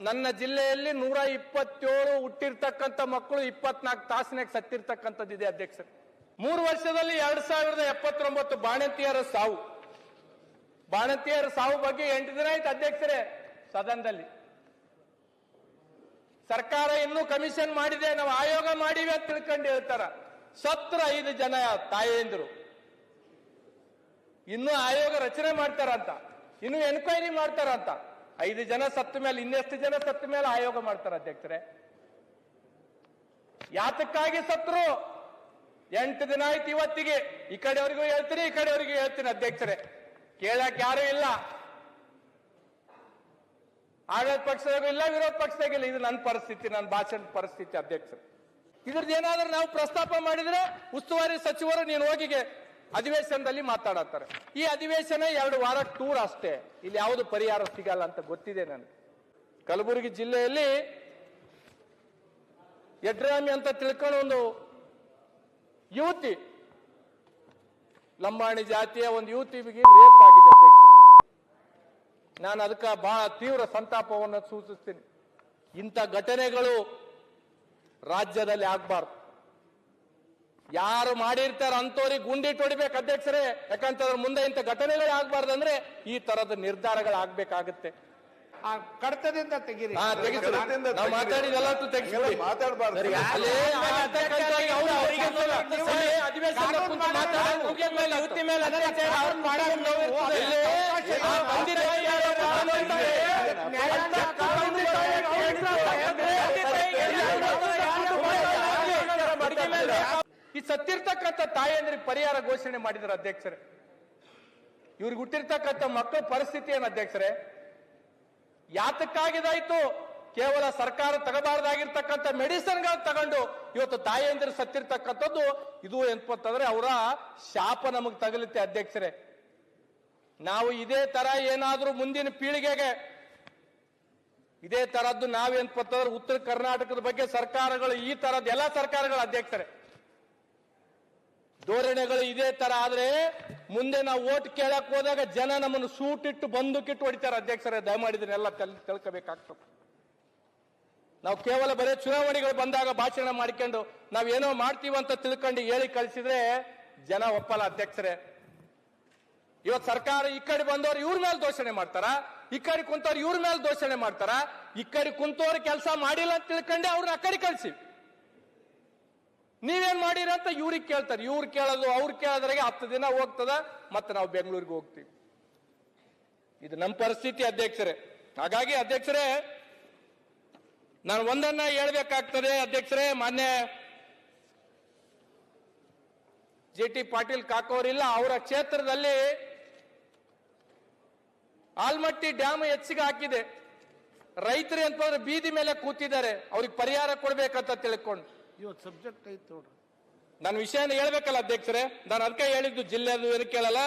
ನನ್ನ ಜಿಲ್ಲೆಯಲ್ಲಿ 127 ಹುಟ್ಟಿರ್ತಕ್ಕಂಥ ಮಕ್ಕಳು 24 ತಾಸಿನಾಗ ಸತ್ತಿರ್ತಕ್ಕಂಥದ್ದಿದೆ ಅಧ್ಯಕ್ಷರು. 3 ವರ್ಷದಲ್ಲಿ 2079 ಬಾಣಂತಿಯರ ಸಾವು ಬಗ್ಗೆ 8 ದಿನ ಆಯ್ತು ಅಧ್ಯಕ್ಷರೇ ಸದನದಲ್ಲಿ. ಸರ್ಕಾರ ಇನ್ನೂ ಕಮಿಷನ್ ಮಾಡಿದೆ, ನಾವು ಆಯೋಗ ಮಾಡಿವೆ ಅಂತ ತಿಳ್ಕೊಂಡು ಹೇಳ್ತಾರ. ಸತ್ರ 5 ಜನ ತಾಯಂದಿರು, ಇನ್ನೂ ಆಯೋಗ ರಚನೆ ಮಾಡ್ತಾರಂತ, ಇನ್ನು ಎನ್ಕ್ವೈರಿ ಮಾಡ್ತಾರಂತ. 5 ಜನ ಸತ್ತ ಮೇಲೆ ಇನ್ನೆಷ್ಟು ಜನ ಸತ್ತ ಮೇಲೆ ಆಯೋಗ ಮಾಡ್ತಾರ ಅಧ್ಯಕ್ಷರೇ? ಯಾತಕ್ಕಾಗಿ ಸತ್ರು? 8 ದಿನ ಆಯ್ತು ಇವತ್ತಿಗೆ. ಈ ಕಡೆಯವರಿಗೂ ಹೇಳ್ತೀನಿ, ಈ ಕಡೆಯವರಿಗೂ ಹೇಳ್ತೀನಿ ಅಧ್ಯಕ್ಷರೇ, ಕೇಳಕ್ ಯಾರು ಇಲ್ಲ. ಆಡಳಿತ ಪಕ್ಷದಾಗೂ ಇಲ್ಲ, ವಿರೋಧ ಪಕ್ಷದಾಗಿಲ್ಲ. ಇದು ನನ್ನ ಪರಿಸ್ಥಿತಿ, ನನ್ನ ಭಾಷಣದ ಪರಿಸ್ಥಿತಿ ಅಧ್ಯಕ್ಷರು. ಇದ್ರದ್ದು ಏನಾದ್ರೂ ನಾವು ಪ್ರಸ್ತಾಪ ಮಾಡಿದ್ರೆ ಉಸ್ತುವಾರಿ ಸಚಿವರು ನೀನು ಹೋಗಿಗೆ ಅಧಿವೇಶನದಲ್ಲಿ ಮಾತಾಡತ್ತಾರೆ. ಈ ಅಧಿವೇಶನ 2 ವಾರ ಟೂರ್ ಅಷ್ಟೇ, ಇಲ್ಲಿ ಯಾವುದು ಪರಿಹಾರ ಸಿಗಲ್ಲ ಅಂತ ಗೊತ್ತಿದೆ ನನಗೆ. ಕಲಬುರಗಿ ಜಿಲ್ಲೆಯಲ್ಲಿ ಯಡ್ರಾಮಿ ಅಂತ ತಿಳ್ಕೊಂಡು ಒಂದು ಯುವತಿ, ಲಂಬಾಣಿ ಜಾತಿಯ ಒಂದು ಯುವತಿಗೆ ರೇಪ್ ಆಗಿದೆ ಅಧ್ಯಕ್ಷರು. ನಾನು ಅದಕ್ಕೆ ಬಹಳ ತೀವ್ರ ಸಂತಾಪವನ್ನು ಸೂಚಿಸ್ತೀನಿ. ಇಂಥ ಘಟನೆಗಳು ರಾಜ್ಯದಲ್ಲಿ ಆಗ್ಬಾರ್ದು. ಯಾರು ಮಾಡಿರ್ತಾರ ಅಂತವ್ರಿಗೆ ಗುಂಡಿಟ್ಟು ಹೊಡಿಬೇಕು ಅಧ್ಯಕ್ಷರೇ. ಯಾಕಂತಂದ್ರೆ ಮುಂದೆ ಇಂಥ ಘಟನೆಗಳು ಆಗ್ಬಾರ್ದು ಅಂದ್ರೆ ಈ ತರದ ನಿರ್ಧಾರಗಳು ಆಗ್ಬೇಕಾಗುತ್ತೆ. ಕಡತದಿಂದ ತೆಗೀರಿ. ನಾವು ಮಾತಾಡಿದೆಲ್ಲ ತೆಗಿಸ್ಬಿಡಿ. ಮಾತಾಡಬಾರ್ದು. ಈ ಸತ್ತಿರ್ತಕ್ಕಂಥ ತಾಯಿಯಂದ್ರಿಗೆ ಪರಿಹಾರ ಘೋಷಣೆ ಮಾಡಿದ್ರು ಅಧ್ಯಕ್ಷರೇ. ಇವ್ರಿಗೆ ಹುಟ್ಟಿರ್ತಕ್ಕಂಥ ಮಕ್ಕಳ ಪರಿಸ್ಥಿತಿ ಏನು ಅಧ್ಯಕ್ಷರೇ? ಯಾತಕ್ಕಾಗಿದಾಯ್ತು? ಕೇವಲ ಸರ್ಕಾರ ತಗಬಾರ್ದಾಗಿರ್ತಕ್ಕಂಥ ಮೆಡಿಸಿನ್ಗಳು ತಗೊಂಡು ಇವತ್ತು ತಾಯಿಯಂದ್ರೆ ಸತ್ತಿರ್ತಕ್ಕಂಥದ್ದು. ಇದು ಏನಪ್ಪಂತಂದ್ರೆ ಅವರ ಶಾಪ ನಮಗೆ ತಗಲುತ್ತೆ ಅಧ್ಯಕ್ಷರೇ. ನಾವು ಇದೇ ತರ ಏನಾದ್ರೂ ಮುಂದಿನ ಪೀಳಿಗೆಗೆ ಇದೇ ತರದ್ದು ನಾವೇನ್ಪಂತಂದ್ರೆ ಉತ್ತರ ಕರ್ನಾಟಕದ ಬಗ್ಗೆ ಸರ್ಕಾರಗಳು ಈ ತರದ್ ಎಲ್ಲ ಸರ್ಕಾರಗಳು ಅಧ್ಯಕ್ಷರೇ ಧೋರಣೆಗಳು ಇದೇ ತರ ಆದ್ರೆ ಮುಂದೆ ನಾವು ಓಟ್ ಕೇಳಕ್ ಹೋದಾಗ ಜನ ನಮ್ಮನ್ನು ಸೂಟಿಟ್ಟು ಬಂದೂಕಿಟ್ಟು ಹೊಡಿತಾರೆ ಅಧ್ಯಕ್ಷರೇ. ದಯಮಾಡಿದನ್ನೆಲ್ಲ ತಿಳ್ಕೋಬೇಕಾಗ್ತದೆ. ನಾವು ಕೇವಲ ಬರೀ ಚುನಾವಣೆಗಳು ಬಂದಾಗ ಭಾಷಣ ಮಾಡ್ಕೊಂಡು ನಾವೇನೋ ಮಾಡ್ತೀವಂತ ತಿಳ್ಕೊಂಡು ಹೇಳಿ ಕಳಿಸಿದ್ರೆ ಜನ ಒಪ್ಪಲ್ಲ ಅಧ್ಯಕ್ಷರೇ. ಇವತ್ತು ಸರ್ಕಾರ ಈ ಕಡೆ ಬಂದವರು ಇವ್ರ ಮೇಲೆ ದೋಷಣೆ ಮಾಡ್ತಾರ, ಈ ಕಡೆ ಕುಂತವ್ರು ಇವ್ರ ಮೇಲೆ ದೋಷಣೆ ಮಾಡ್ತಾರ. ಈ ಕಡೆ ಕುಂತವ್ರು ಕೆಲಸ ಮಾಡಿಲ್ಲ ಅಂತ ತಿಳ್ಕೊಂಡೆ ಅವ್ರನ್ನ ಆ ಕಡೆ ಕಳಿಸಿ ನೀವೇನ್ ಮಾಡಿರ ಅಂತ ಇವ್ರಿಗೆ ಕೇಳ್ತಾರೆ. ಇವ್ರು ಕೇಳೋದು ಅವ್ರು ಕೇಳೋದ್ರಾಗೆ 10 ದಿನ ಹೋಗ್ತದ, ಮತ್ತೆ ನಾವು ಬೆಂಗಳೂರಿಗೆ ಹೋಗ್ತೀವಿ. ಇದು ನಮ್ಮ ಪರಿಸ್ಥಿತಿ ಅಧ್ಯಕ್ಷರೇ. ಹಾಗಾಗಿ ಅಧ್ಯಕ್ಷರೇ ನಾನು ಒಂದನ್ನ ಹೇಳ್ಬೇಕಾಗ್ತದೆ ಅಧ್ಯಕ್ಷರೇ. ಮಾನ್ಯ ಜೆ.ಟಿ. ಪಾಟೀಲ್ ಕಾಕೋರಿಲ್ಲ, ಅವರ ಕ್ಷೇತ್ರದಲ್ಲಿ ಆಲ್ಮಟ್ಟಿ ಡ್ಯಾಮ್ ಹೆಚ್ಚಿಗೆ ಹಾಕಿದೆ. ರೈತರು ಅಂತಂದ್ರೆ ಬೀದಿ ಮೇಲೆ ಕೂತಿದ್ದಾರೆ, ಅವ್ರಿಗೆ ಪರಿಹಾರ ಕೊಡ್ಬೇಕಂತ ತಿಳ್ಕೊಂಡು ಇವತ್ತು ಸಬ್ಜೆಕ್ಟ್ ಐತೆ ನೋಡ್ರಿ. ನನ್ನ ವಿಷಯನ ಹೇಳ್ಬೇಕಲ್ಲ ಅಧ್ಯಕ್ಷರೇ. ನಾನು ಅದಕ್ಕೆ ಹೇಳಿದ್ದು ಜಿಲ್ಲೆದು ಏನು ಕೇಳಲ್ಲ,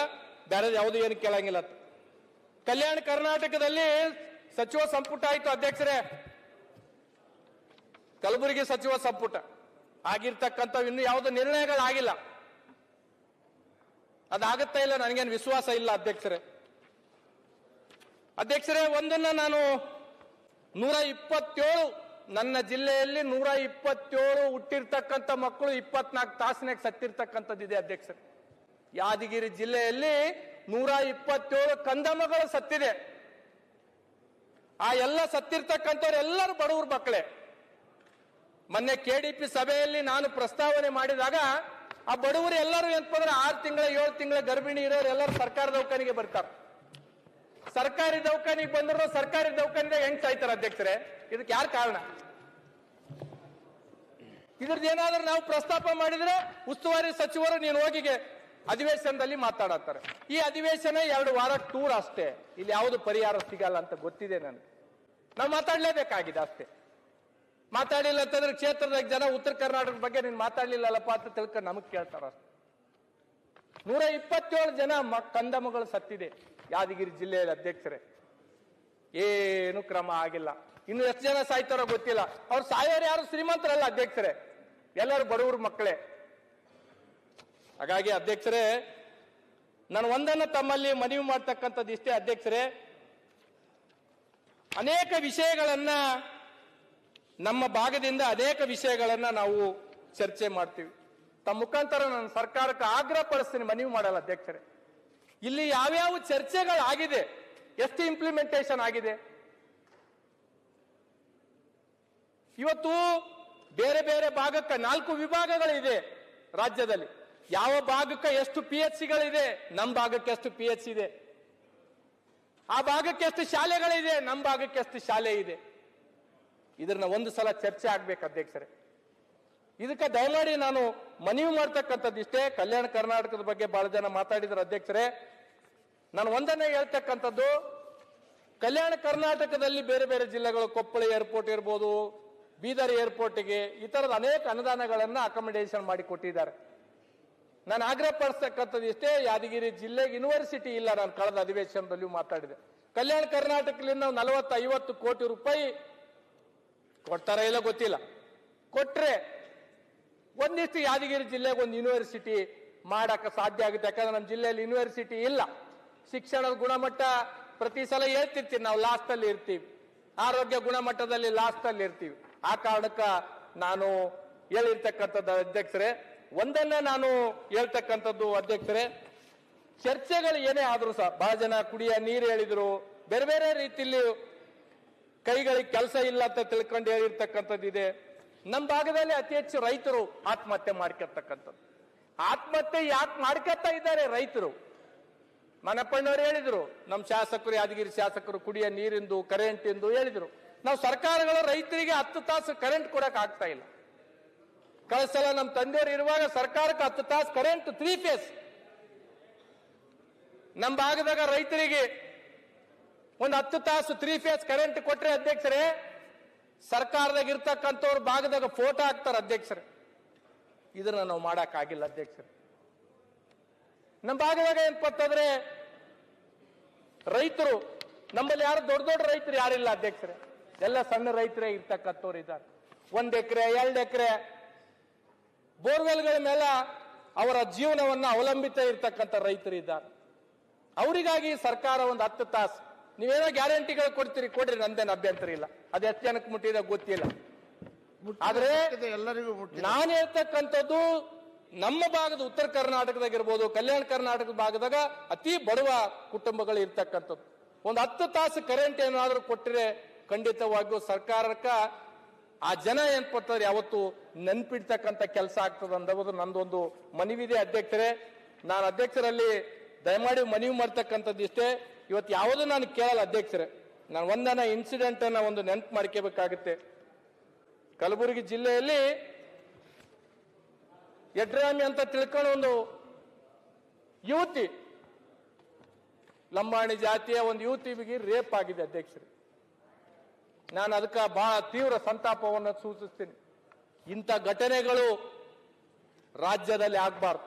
ಬೇರೆ ಯಾವುದು ಏನು ಕೇಳಂಗಿಲ್ಲ. ಕಲ್ಯಾಣ ಕರ್ನಾಟಕದಲ್ಲಿ ಸಚಿವ ಸಂಪುಟ ಆಯ್ತು ಅಧ್ಯಕ್ಷರೇ. ಕಲಬುರಗಿ ಸಚಿವ ಸಂಪುಟ ಆಗಿರ್ತಕ್ಕಂಥ ಇನ್ನು ಯಾವುದು ನಿರ್ಣಯಗಳಾಗಿಲ್ಲ. ಅದಾಗುತ್ತಾ ಇಲ್ಲ ನನಗೇನು ವಿಶ್ವಾಸ ಇಲ್ಲ ಅಧ್ಯಕ್ಷರೇ. ಒಂದನ್ನ ನಾನು 127 ನನ್ನ ಜಿಲ್ಲೆಯಲ್ಲಿ 127 ಹುಟ್ಟಿರ್ತಕ್ಕಂಥ ಮಕ್ಕಳು 24 ತಾಸಿನಾಗ ಸತ್ತಿರ್ತಕ್ಕಂಥದ್ದಿದೆ ಅಧ್ಯಕ್ಷರೇ. ಯಾದಗಿರಿ ಜಿಲ್ಲೆಯಲ್ಲಿ 127 ಕಂದಮ್ಮಗಳು ಸತ್ತಿದೆ. ಆ ಎಲ್ಲ ಸತ್ತಿರ್ತಕ್ಕಂಥವ್ರೆಲ್ಲರೂ ಬಡವ್ರ ಮಕ್ಕಳೇ. ಮೊನ್ನೆ KDP ಸಭೆಯಲ್ಲಿ ನಾನು ಪ್ರಸ್ತಾವನೆ ಮಾಡಿದಾಗ ಆ ಬಡವರು ಎಲ್ಲರೂ ಏನಂತಂದ್ರೆ 6 ತಿಂಗಳ 7 ತಿಂಗಳ ಗರ್ಭಿಣಿ ಇರೋರು ಎಲ್ಲರೂ ಸರ್ಕಾರ ದವಾಖಾನೆಗೆ ಬರ್ತಾರೆ. ಸರ್ಕಾರಿ ದವಾಖಾನೆಗೆ ಬಂದ್ರು ಸರ್ಕಾರಿ ದವಾಖಾನೆ ಹೆಂಗ್ ಸಾಯ್ತಾರೆ ಅಧ್ಯಕ್ಷರೇ? ಇದಕ್ಕೆ ಯಾರು ಕಾರಣ? ಇದ್ರದ್ದು ಏನಾದ್ರೂ ನಾವು ಪ್ರಸ್ತಾಪ ಮಾಡಿದ್ರೆ ಉಸ್ತುವಾರಿ ಸಚಿವರು ನೀನು ಹೋಗಿಗೆ ಅಧಿವೇಶನದಲ್ಲಿ ಮಾತಾಡತ್ತಾರೆ. ಈ ಅಧಿವೇಶನ 2 ವಾರ ಟೂರ್ ಅಷ್ಟೇ, ಇಲ್ಲಿ ಯಾವುದು ಪರಿಹಾರ ಸಿಗಲ್ಲ ಅಂತ ಗೊತ್ತಿದೆ ನನಗೆ. ನಾವು ಮಾತಾಡ್ಲೇಬೇಕಾಗಿದೆ ಅಷ್ಟೇ. ಮಾತಾಡಿಲ್ಲ ಅಂತಂದ್ರೆ ಕ್ಷೇತ್ರದಾಗ ಜನ ಉತ್ತರ ಕರ್ನಾಟಕದ ಬಗ್ಗೆ ನೀನು ಮಾತಾಡ್ಲಿಲ್ಲಲ್ಲಪ್ಪ ಅಂತ ತಿಳ್ಕೊಂಡು ನಮಗ್ ಕೇಳ್ತಾರ. 127 ಜನ ಕಂದಮ್ಮಗಳು ಸತ್ತಿದೆ ಯಾದಗಿರಿ ಜಿಲ್ಲೆಯಲ್ಲಿ ಅಧ್ಯಕ್ಷರೇ. ಏನು ಕ್ರಮ ಆಗಿಲ್ಲ. ಇನ್ನು ಎಷ್ಟು ಜನ ಸಾಯ್ತಾರೋ ಗೊತ್ತಿಲ್ಲ. ಅವ್ರು ಸಾಯೋರು ಯಾರು ಶ್ರೀಮಂತರಲ್ಲ ಅಧ್ಯಕ್ಷರೇ, ಎಲ್ಲರೂ ಬಡವರು ಮಕ್ಕಳೇ. ಹಾಗಾಗಿ ಅಧ್ಯಕ್ಷರೇ ನಾನು ಒಂದನ್ನು ತಮ್ಮಲ್ಲಿ ಮನವಿ ಮಾಡ್ತಕ್ಕಂಥದ್ದು ಇಷ್ಟೇ ಅಧ್ಯಕ್ಷರೇ. ಅನೇಕ ವಿಷಯಗಳನ್ನ ನಮ್ಮ ಭಾಗದಿಂದ ಅನೇಕ ವಿಷಯಗಳನ್ನ ನಾವು ಚರ್ಚೆ ಮಾಡ್ತೀವಿ. ತಮ್ಮ ಮುಖಾಂತರ ನಾನು ಸರ್ಕಾರಕ್ಕೆ ಆಗ್ರಹ ಪಡಿಸ್ತೀನಿ, ಮನವಿ ಮಾಡಲ್ಲ ಅಧ್ಯಕ್ಷರೇ. ಇಲ್ಲಿ ಯಾವ್ಯಾವ ಚರ್ಚೆಗಳಾಗಿದೆ, ಎಷ್ಟು ಇಂಪ್ಲಿಮೆಂಟೇಷನ್ ಆಗಿದೆ, ಇವತ್ತು ಬೇರೆ ಬೇರೆ ಭಾಗಕ್ಕೆ 4 ವಿಭಾಗಗಳಿದೆ ರಾಜ್ಯದಲ್ಲಿ. ಯಾವ ಭಾಗಕ್ಕೆ ಎಷ್ಟು PHCಗಳಿದೆ, ನಮ್ಮ ಭಾಗಕ್ಕೆ ಎಷ್ಟು PHC ಇದೆ, ಆ ಭಾಗಕ್ಕೆ ಎಷ್ಟು ಶಾಲೆಗಳಿದೆ, ನಮ್ಮ ಭಾಗಕ್ಕೆ ಎಷ್ಟು ಶಾಲೆ ಇದೆ. ಇದನ್ನ ಒಂದು ಸಲ ಚರ್ಚೆ ಆಗ್ಬೇಕು ಅಧ್ಯಕ್ಷರೇ. ಇದಕ್ಕೆ ದಯಮಾಡಿ ನಾನು ಮನವಿ ಮಾಡ್ತಕ್ಕಂಥದ್ದು ಇಷ್ಟೇ. ಕಲ್ಯಾಣ ಕರ್ನಾಟಕದ ಬಗ್ಗೆ ಬಹಳ ಜನ ಮಾತಾಡಿದ್ರು ಅಧ್ಯಕ್ಷರೇ. ನಾನು ಒಂದನ್ನೇ ಹೇಳ್ತಕ್ಕಂಥದ್ದು, ಕಲ್ಯಾಣ ಕರ್ನಾಟಕದಲ್ಲಿ ಬೇರೆ ಬೇರೆ ಜಿಲ್ಲೆಗಳು, ಕೊಪ್ಪಳ ಏರ್ಪೋರ್ಟ್ ಇರ್ಬೋದು, ಬೀದರ್ ಏರ್ಪೋರ್ಟ್ಗೆ ಈ ತರದ ಅನೇಕ ಅನುದಾನಗಳನ್ನ ಅಕಾಮಿಡೇಷನ್ ಮಾಡಿ ಕೊಟ್ಟಿದ್ದಾರೆ. ನಾನು ಆಗ್ರಹ ಪಡಿಸ್ತಕ್ಕಂಥದ್ದು ಇಷ್ಟೇ, ಯಾದಗಿರಿ ಜಿಲ್ಲೆಗೆ ಯೂನಿವರ್ಸಿಟಿ ಇಲ್ಲ. ನಾನು ಕಳೆದ ಅಧಿವೇಶನದಲ್ಲಿಯೂ ಮಾತಾಡಿದೆ. ಕಲ್ಯಾಣ ಕರ್ನಾಟಕದಿಂದ 40-50 ಕೋಟಿ ರೂಪಾಯಿ ಕೊಡ್ತಾರ ಇಲ್ಲ ಗೊತ್ತಿಲ್ಲ, ಕೊಟ್ರೆ ಒಂದಿಷ್ಟು ಯಾದಗಿರಿ ಜಿಲ್ಲೆಗೆ ಒಂದು ಯೂನಿವರ್ಸಿಟಿ ಮಾಡಕ್ಕೆ ಸಾಧ್ಯ ಆಗುತ್ತೆ. ಯಾಕಂದ್ರೆ ನಮ್ಮ ಜಿಲ್ಲೆಯಲ್ಲಿ ಯೂನಿವರ್ಸಿಟಿ ಇಲ್ಲ. ಶಿಕ್ಷಣದ ಗುಣಮಟ್ಟ ಪ್ರತಿ ಸಲ ಹೇಳ್ತಿರ್ತೀವಿ, ನಾವು ಲಾಸ್ಟ್ ಅಲ್ಲಿ ಇರ್ತೀವಿ, ಆರೋಗ್ಯ ಗುಣಮಟ್ಟದಲ್ಲಿ ಲಾಸ್ಟ್ ಅಲ್ಲಿ ಇರ್ತೀವಿ. ಆ ಕಾರಣಕ್ಕ ನಾನು ಹೇಳಿರ್ತಕ್ಕಂಥದ್ದು ಅಧ್ಯಕ್ಷರೇ. ಒಂದನ್ನ ನಾನು ಹೇಳ್ತಕ್ಕಂಥದ್ದು ಅಧ್ಯಕ್ಷರೇ, ಚರ್ಚೆಗಳು ಏನೇ ಆದ್ರೂ ಸಹ ಬಹಳ ಜನ ಕುಡಿಯ ನೀರು ಹೇಳಿದ್ರು, ಬೇರೆ ಬೇರೆ ರೀತಿಯಲ್ಲಿ ಕೈಗಳಿಗೆ ಕೆಲಸ ಇಲ್ಲ ಅಂತ ತಿಳ್ಕೊಂಡು ಹೇಳಿರ್ತಕ್ಕಂಥದ್ದು ಇದೆ. ನಮ್ಮ ಭಾಗದಲ್ಲಿ ಅತಿ ಹೆಚ್ಚು ರೈತರು ಆತ್ಮಹತ್ಯೆ ಮಾಡ್ಕೊಳ್ತಕ್ಕಂಥದ್ದು. ಆತ್ಮಹತ್ಯೆ ಯಾಕೆ ಮಾಡ್ಕೊತಾ ಇದ್ದಾರೆ ರೈತರು? ಮನಪ್ಪಣ್ಣವ್ರು ಹೇಳಿದ್ರು, ನಮ್ಮ ಶಾಸಕರು, ಯಾದಗಿರಿ ಶಾಸಕರು ಕುಡಿಯ ನೀರಿಂದು, ಕರೆಂಟ್ ಇಂದು ಹೇಳಿದ್ರು. ನಾವು ಸರ್ಕಾರಗಳು ರೈತರಿಗೆ 10 ತಾಸು ಕರೆಂಟ್ ಕೊಡಕ್ ಆಗ್ತಾ ಇಲ್ಲ. ಕಳೆದ ಸಲ ನಮ್ಮ ತಂದೆಯವರು ಇರುವಾಗ ಸರ್ಕಾರಕ್ಕೆ 10 ತಾಸು ಕರೆಂಟ್ 3 ಫೇಸ್. ನಮ್ಮ ಭಾಗದಾಗ ರೈತರಿಗೆ ಒಂದು 10 ತಾಸು 3 ಫೇಸ್ ಕರೆಂಟ್ ಕೊಟ್ರೆ ಅಧ್ಯಕ್ಷರೇ, ಸರ್ಕಾರದಾಗ ಇರ್ತಕ್ಕಂಥವ್ರ ಭಾಗದಾಗ ಫೋಟೋ ಹಾಕ್ತಾರೆ ಅಧ್ಯಕ್ಷರೇ. ಇದನ್ನ ನಾವು ಮಾಡಕ್ ಆಗಿಲ್ಲ ಅಧ್ಯಕ್ಷರೇ. ನಮ್ಮ ಭಾಗದಾಗ ಏನಪ್ಪಂತಂದ್ರೆ ರೈತರು, ನಮ್ಮಲ್ಲಿ ಯಾರು ದೊಡ್ಡ ದೊಡ್ಡ ರೈತರು ಯಾರಿಲ್ಲ ಅಧ್ಯಕ್ಷರೇ, ಎಲ್ಲ ಸಣ್ಣ ರೈತರೇ ಇರ್ತಕ್ಕಂಥವ್ರು ಇದ್ದಾರೆ. 1 ಎಕರೆ 2 ಎಕರೆ ಬೋರ್ವೆಲ್ಗಳ ಮೇಲೆ ಅವರ ಜೀವನವನ್ನ ಅವಲಂಬಿತ ಇರ್ತಕ್ಕಂಥ ರೈತರು ಇದ್ದಾರೆ. ಅವರಿಗಾಗಿ ಸರ್ಕಾರ ಒಂದು 10 ತಾಸು ನೀವೇನೋ ಗ್ಯಾರಂಟಿಗಳು ಕೊಡ್ತೀರಿ, ಕೊಡ್ರಿ, ನಂದೇನು ಅಭ್ಯಂತರ ಇಲ್ಲ. ಅದು ಎಷ್ಟು ಜನಕ್ಕೆ ಮುಟ್ಟಿದ ಗೊತ್ತಿಲ್ಲ. ಆದ್ರೆ ಎಲ್ಲರಿಗೂ ನಾನು ಹೇಳ್ತಕ್ಕಂಥದ್ದು, ನಮ್ಮ ಭಾಗದ ಉತ್ತರ ಕರ್ನಾಟಕದಾಗಿರ್ಬೋದು, ಕಲ್ಯಾಣ ಕರ್ನಾಟಕದ ಭಾಗದಾಗ ಅತಿ ಬಡವ ಕುಟುಂಬಗಳು ಇರ್ತಕ್ಕಂಥದ್ದು. ಒಂದು 10 ತಾಸು ಕರೆಂಟ್ ಏನಾದ್ರೂ ಕೊಟ್ಟರೆ ಖಂಡಿತವಾಗಿಯೂ ಸರ್ಕಾರಕ್ಕ ಆ ಜನ ಏನ್ಪಡ್ತಾರೆ ಯಾವತ್ತು ನೆನ್ಪಿಡ್ತಕ್ಕಂಥ ಕೆಲಸ ಆಗ್ತದೆ ಅನ್ನೋದು ನಂದೊಂದು ಮನವಿದೆ ಅಧ್ಯಕ್ಷರೇ. ನಾನು ಅಧ್ಯಕ್ಷರಲ್ಲಿ ದಯಮಾಡಿ ಮನವಿ ಮಾಡ್ತಕ್ಕಂಥದ್ದು ಇಷ್ಟೇ. ಇವತ್ತು ಯಾವುದು ನಾನು ಕೇಳಲ್ಲ ಅಧ್ಯಕ್ಷರೇ. ನಾನು ಒಂದನ ಇನ್ಸಿಡೆಂಟ್ ಅನ್ನ ಒಂದು ನೆನಪು ಮಾಡ್ಕೋಬೇಕಾಗುತ್ತೆ. ಕಲಬುರಗಿ ಜಿಲ್ಲೆಯಲ್ಲಿ ಯಡ್ರಾಮಿ ಅಂತ ತಿಳ್ಕೊಂಡು ಒಂದು ಯುವತಿ, ಲಂಬಾಣಿ ಜಾತಿಯ ಒಂದು ಯುವತಿಗೆ ರೇಪ್ ಆಗಿದೆ ಅಧ್ಯಕ್ಷರೇ. ನಾನು ಅದಕ್ಕೆ ಬಹಳ ತೀವ್ರ ಸಂತಾಪವನ್ನು ಸೂಚಿಸ್ತೀನಿ. ಇಂಥ ಘಟನೆಗಳು ರಾಜ್ಯದಲ್ಲಿ ಆಗ್ಬಾರ್ದು.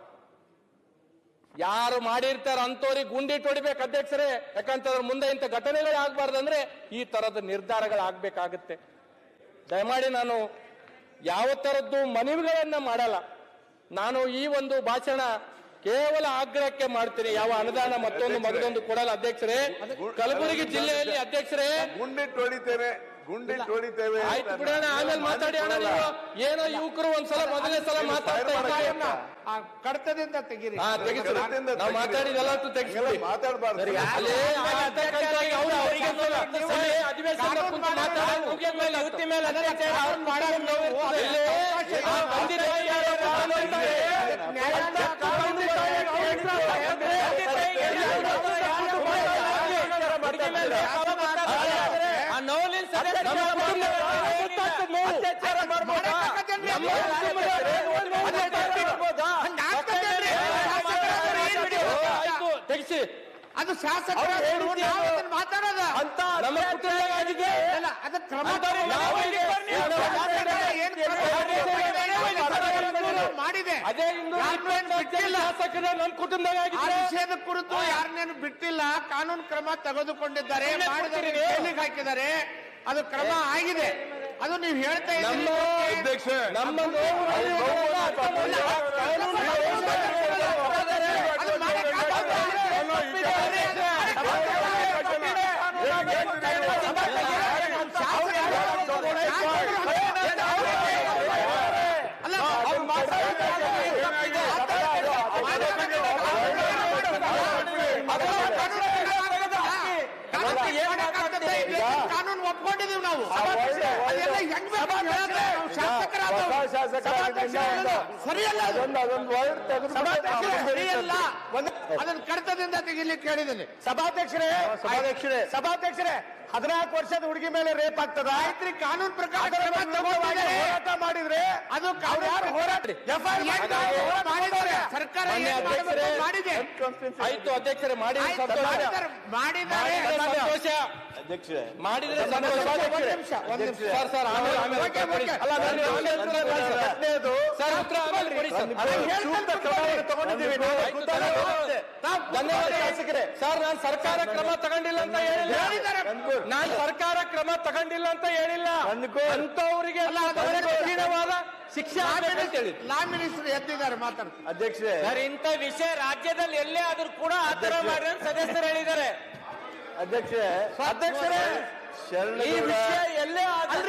ಯಾರು ಮಾಡಿರ್ತಾರ ಅಂತವ್ರಿಗೆ ಗುಂಡಿಟ್ಟು ಹೊಡಿಬೇಕು ಅಧ್ಯಕ್ಷರೇ. ಯಾಕಂತಂದ್ರೆ ಮುಂದೆ ಇಂಥ ಘಟನೆಗಳು ಆಗ್ಬಾರ್ದಂದ್ರೆ ಈ ತರದ ನಿರ್ಧಾರಗಳಾಗಬೇಕಾಗುತ್ತೆ. ದಯಮಾಡಿ ನಾನು ಯಾವ ತರದ್ದು ಮನವಿಗಳನ್ನ ಮಾಡಲ್ಲ. ನಾನು ಈ ಒಂದು ಭಾಷಣ ಕೇವಲ ಆಗ್ರಹಕ್ಕೆ ಮಾಡ್ತೀನಿ. ಯಾವ ಅನುದಾನ ಮತ್ತೊಂದು ಮಗದೊಂದು ಕೊಡಲ್ಲ ಅಧ್ಯಕ್ಷರೇ. ಕಲಬುರಗಿ ಜಿಲ್ಲೆಯಲ್ಲಿ ಅಧ್ಯಕ್ಷರೇ ಗುಂಡಿಟ್ಟು ಹೊಡಿತೇವೆ. ಆಯ್ತು ಬಿಡೋಣ, ಆಮೇಲೆ ಮಾತಾಡಿ ಅಣ್ಣ. ನೀವು ಏನೋ ಯುವಕರು ಒಂದ್ಸಲ ಮೊದಲನೇ ಸಲ ಮಾತಾಡ್ತಾ ಇದ್ದಾರೆ. ಕಡತದಿಂದ ತೆಗಿರಿ. ನಾವು ಮಾತಾಡಿದೆಲ್ಲ ತೆಗಿಸ್ಬಿಡಿ. ಮಾತಾಡಬಾರ್ದು. ತೆಗಿಸಿ. ಅದು ಶಾಸಕರು ಮಾತಾಡೋದು ಅಂತ ನಮ್ಮ ಕುಟುಂಬವಾಗಿದೆ. ಅದು ಕ್ರಮ ಮಾಡಿದೆ. ಅದೇ ಶಾಸಕರು ನಮ್ಮ ಕುಟುಂಬದ ಕುರಿತು ಯಾರನ್ನೇನು ಬಿಟ್ಟಿಲ್ಲ, ಕಾನೂನು ಕ್ರಮ ತೆಗೆದುಕೊಂಡಿದ್ದಾರೆ, ಜೈಲಿಗೆ ಹಾಕಿದ್ದಾರೆ. ಅದು ಕ್ರಮ ಆಗಿದೆ. ಅದು ನೀವು ಹೇಳ್ತಾ ಇದ್ದೀರಿ. ನಮ್ಮ ಮಾಡಿದೀವಿ ನಾವು. ಒಳ್ಳೆ- ಅದೆಲ್ಲ ಹೆಂಗ್ ಬೇಕು ಅಂತ ಹೇಳಿದ್ರೆ ನಾವು ಶಾಸಕರಾದ ಸರಿಯಲ್ಲ ಅದು. ಅದೊಂದು ವರ್ಡ್ ತೆಗೆದು ಸಭಾಧ್ಯಕ್ಷರೇ ಸರಿಯಲ್ಲ. ಅದನ್ನ ಕಡತದಿಂದ ತೆಗಿಲಿಕ್ಕೆ ಹೇಳಿದ್ದೀನಿ. ಸಭಾಧ್ಯಕ್ಷರೇ 14 ವರ್ಷದ ಹುಡುಗಿ ಮೇಲೆ ರೇಪ್ ಆಗ್ತದ? ಆಯ್ತ್ರಿ, ಕಾನೂನು ಪ್ರಕಾರ ಕ್ರಮ ತಗೊಂಡಿದ್ದಾರೆ. ಹೋರಾಟ ಮಾಡಿದ್ರೆ ಅದು ಹೋರಾಟ ಮಾಡಿದ್ದಾರೆ. ಸರ್ಕಾರ ಏನ್ ಮಾಡ್ಬೇಕು ಮಾಡಿದೆ. ಆಯ್ತು ಅಧ್ಯಕ್ಷರೇ, ಮಾಡಿ ಆಯ್ತು, ಸಂತೋಷ. ಮಾಡಿದ್ದಾರೆ. ಸಂತೋಷ ಅಧ್ಯಕ್ಷರೇ ಮಾಡಿದ್ರೆ ಸಂತೋಷ. ಸರ್ ಸರ್ ಆಮೇಲೆ ಆಮೇಲೆ ಉತ್ತರ ಕೊಡಿ. ಅಲ್ಲ, ನಾನು ಆಮೇಲೆ ಉತ್ತರ ಕೊಡಿ ಸರ್. ಸರ್ ಉತ್ತರ ಆಮೇಲೆ ಕೊಡಿ ಸರ್. ತಗೊಂಡಿದ್ದೀವಿ. ಆಯ್ತು, ಧನ್ಯವಾದ ಶಾಸಕರೇ. ಸರ್ ನಾನು ಸರ್ಕಾರ ಕ್ರಮ ತಗೊಂಡಿಲ್ಲ ಅಂತ ಹೇಳಿಲ್ಲ. ನಾನು ಸರ್ಕಾರ ಕ್ರಮ ತಗೊಂಡಿಲ್ಲ ಅಂತ ಹೇಳಿಲ್ಲ. ಅಂತವರಿಗೆ ಕಠಿಣವಾದ ಶಿಕ್ಷೆ ಆಗ್ಬೇಕು ಅಂತ ಹೇಳಿ. ಲಾ ಮಿನಿಸ್ಟರ್ ಎದ್ದಿದ್ದಾರೆ ಮಾತಾಡ್ತಾರೆ. ಅಧ್ಯಕ್ಷರೇ ಸರ್ ಇಂಥ ವಿಷಯ ರಾಜ್ಯದಲ್ಲಿ ಎಲ್ಲೇ ಆದ್ರೂ ಕೂಡ ಆತರ ಮಾಡಿ ಅಂತ ಸದಸ್ಯರು ಹೇಳಿದ್ದಾರೆ. ಅಧ್ಯಕ್ಷರೇ ಶರಣ ಈ ವಿಷಯ ಎಲ್ಲೇ ಆದ್ರೂ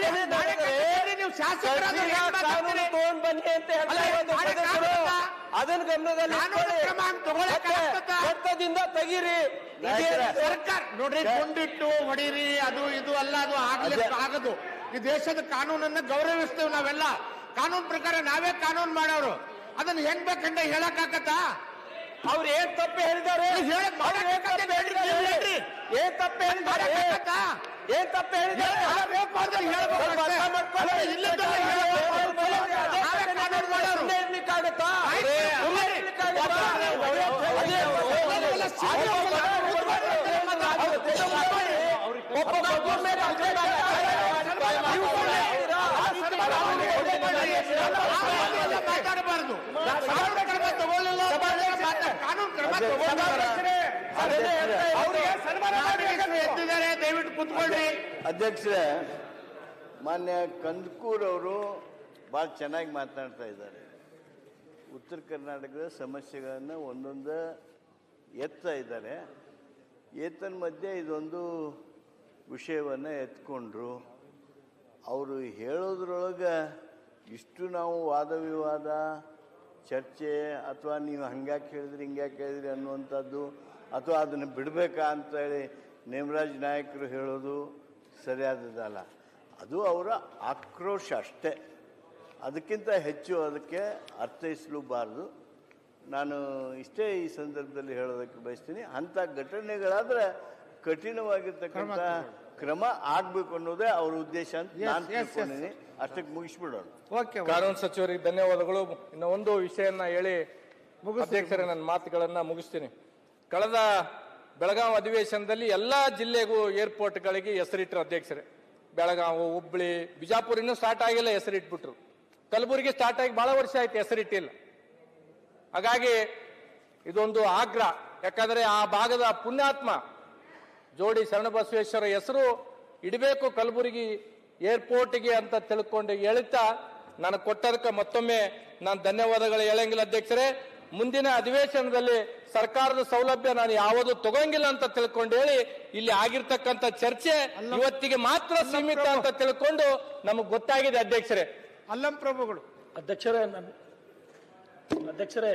ನೀವು ಶಾಸಕರಾದ ಕಾನೂನು ತಗೊಂಡ್ ಬನ್ನಿ ಅಂತ ಹೇಳ್ತಾ ಇರೋದು ಸದಸ್ಯರು. ಅದನ್ನ ಗಮನದಲ್ಲಿ ಚಟ್ಟದಿಂದ ತೆಗೀರಿ. ಸರ್ಕಾರ ನೋಡ್ರಿ, ಕೊಂಡಿಟ್ಟು ಹೊಡೀರಿ, ಅದು ಇದು ಅಲ್ಲ, ಅದು ಆಗ್ಲಿಕ್ಕೆ ಆಗದು. ಈ ದೇಶದ ಕಾನೂನನ್ನ ಗೌರವಿಸ್ತೇವೆ ನಾವೆಲ್ಲ. ಕಾನೂನು ಪ್ರಕಾರ ನಾವೇ ಕಾನೂನು ಮಾಡೋರು. ಅದನ್ನ ಹೆಂಗ್ ಬೇಕಂಡ ಹೇಳಕ್ ಆಗತ್ತಾ? ಅವ್ರು ಏನ್ ತಪ್ಪು ಹೇಳಿದ್ದಾರೆ? ಏನ್ ತಪ್ಪು ಹೇಳಿದ್ದಾರೆ? ಏನ್ ತಪ್ಪು ಹೇಳಿದ್ದಾರೆ? ಮಾತಾಡಬಾರ್ದು. ತಗೊಳ್ಳಿಲ್ಲ, ಕಾನೂನು ಕ್ರಮ ಎತ್ತಿದ್ದಾರೆ. ದಯವಿಟ್ಟು ಕುತ್ಕೊಳ್ರಿ. ಅಧ್ಯಕ್ಷರೇ, ಮಾನ್ಯ ಕಂದಕೂರ್ ಅವರು ಭಾಳ ಚೆನ್ನಾಗಿ ಮಾತನಾಡ್ತಾ ಇದ್ದಾರೆ. ಉತ್ತರ ಕರ್ನಾಟಕದ ಸಮಸ್ಯೆಗಳನ್ನು ಒಂದೊಂದು ಎತ್ತಾ ಇದ್ದಾರೆ. ಏತನ್ಮಧ್ಯೆ ಇದೊಂದು ವಿಷಯವನ್ನು ಎತ್ಕೊಂಡ್ರು. ಅವರು ಹೇಳೋದ್ರೊಳಗೆ ಇಷ್ಟು ನಾವು ವಾದ ವಿವಾದ ಚರ್ಚೆ ಅಥವಾ ನೀವು ಹಂಗ್ಯಾಕೆ ಹೇಳಿದ್ರಿ ಹಿಂಗ್ಯಾಕೆ ಹೇಳಿದ್ರಿ ಅನ್ನುವಂಥದ್ದು ಅಥವಾ ಅದನ್ನು ಬಿಡಬೇಕಾ ಅಂತೇಳಿ ನೇಮರಾಜ್ ನಾಯಕರು ಹೇಳೋದು ಸರಿಯಾದದಲ್ಲ. ಅದು ಅವರ ಆಕ್ರೋಶ ಅಷ್ಟೇ, ಅದಕ್ಕಿಂತ ಹೆಚ್ಚು ಅದಕ್ಕೆ ಅರ್ಥೈಸಲೂಬಾರ್ದು. ನಾನು ಇಷ್ಟೇ ಈ ಸಂದರ್ಭದಲ್ಲಿ ಹೇಳೋದಕ್ಕೆ ಬಯಸ್ತೀನಿ. ಅಂಥ ಘಟನೆಗಳಾದರೆ ಕಠಿಣವಾಗಿರ್ತಕ್ಕಂಥ ಕ್ರಮ ಆಗಬೇಕು ಅನ್ನೋದೇ ಅವ್ರ ಉದ್ದೇಶ ಅಂತ ನಾನು ತಿಳ್ಕೊಂಡಿದ್ದೀನಿ. ಅಷ್ಟಕ್ಕೆ ಮುಗಿಸ್ಬಿಡೋಣ. ಕಾನೂನು ಸಚಿವರಿಗೆ ಧನ್ಯವಾದಗಳು. ಇನ್ನು ಒಂದು ವಿಷಯನ ಹೇಳಿ ಅಧ್ಯಕ್ಷರೇ ನನ್ನ ಮಾತುಗಳನ್ನ ಮುಗಿಸ್ತೀನಿ. ಕಳೆದ ಬೆಳಗಾವಿ ಅಧಿವೇಶನದಲ್ಲಿ ಎಲ್ಲಾ ಜಿಲ್ಲೆಗೂ ಏರ್ಪೋರ್ಟ್ಗಳಿಗೆ ಹೆಸರಿಟ್ಟರು ಅಧ್ಯಕ್ಷರೇ. ಬೆಳಗಾವಿ, ಹುಬ್ಳಿ, ಬಿಜಾಪುರ ಇನ್ನೂ ಸ್ಟಾರ್ಟ್ ಆಗಿಲ್ಲ, ಹೆಸರಿಟ್ಬಿಟ್ರು. ಕಲಬುರಗಿ ಸ್ಟಾರ್ಟ್ ಆಗಿ ಬಹಳ ವರ್ಷ ಆಯ್ತು, ಹೆಸರಿಟ್ಟಿಲ್ಲ. ಹಾಗಾಗಿ ಇದೊಂದು ಆಗ್ರಹ. ಯಾಕಂದ್ರೆ ಆ ಭಾಗದ ಪುಣ್ಯಾತ್ಮ ಜೋಡಿ ಶರಣಬಸವೇಶ್ವರ ಹೆಸರು ಇಡಬೇಕು ಕಲಬುರಗಿ ಏರ್ಪೋರ್ಟ್ಗೆ ಅಂತ ತಿಳ್ಕೊಂಡು ಹೇಳ್ತಾ ನಾನು ಕೊಟ್ಟದಕ್ಕೆ ಮತ್ತೊಮ್ಮೆ ನಾನು ಧನ್ಯವಾದಗಳು ಹೇಳಂಗಿಲ್ಲ ಅಧ್ಯಕ್ಷರೇ. ಮುಂದಿನ ಅಧಿವೇಶನದಲ್ಲಿ ಸರ್ಕಾರದ ಸೌಲಭ್ಯ ನಾನು ಯಾವುದು ತಗೋಂಗಿಲ್ಲ ಅಂತ ತಿಳ್ಕೊಂಡು ಹೇಳಿ ಇಲ್ಲಿ ಆಗಿರ್ತಕ್ಕಂಥ ಚರ್ಚೆ ಇವತ್ತಿಗೆ ಮಾತ್ರ ಸೀಮಿತ ಅಂತ ತಿಳ್ಕೊಂಡು ನಮಗೆ ಗೊತ್ತಾಗಿದೆ ಅಧ್ಯಕ್ಷರೇ. ಅಲ್ಲಂ ಪ್ರಭುಗಳು ಅಧ್ಯಕ್ಷರೇ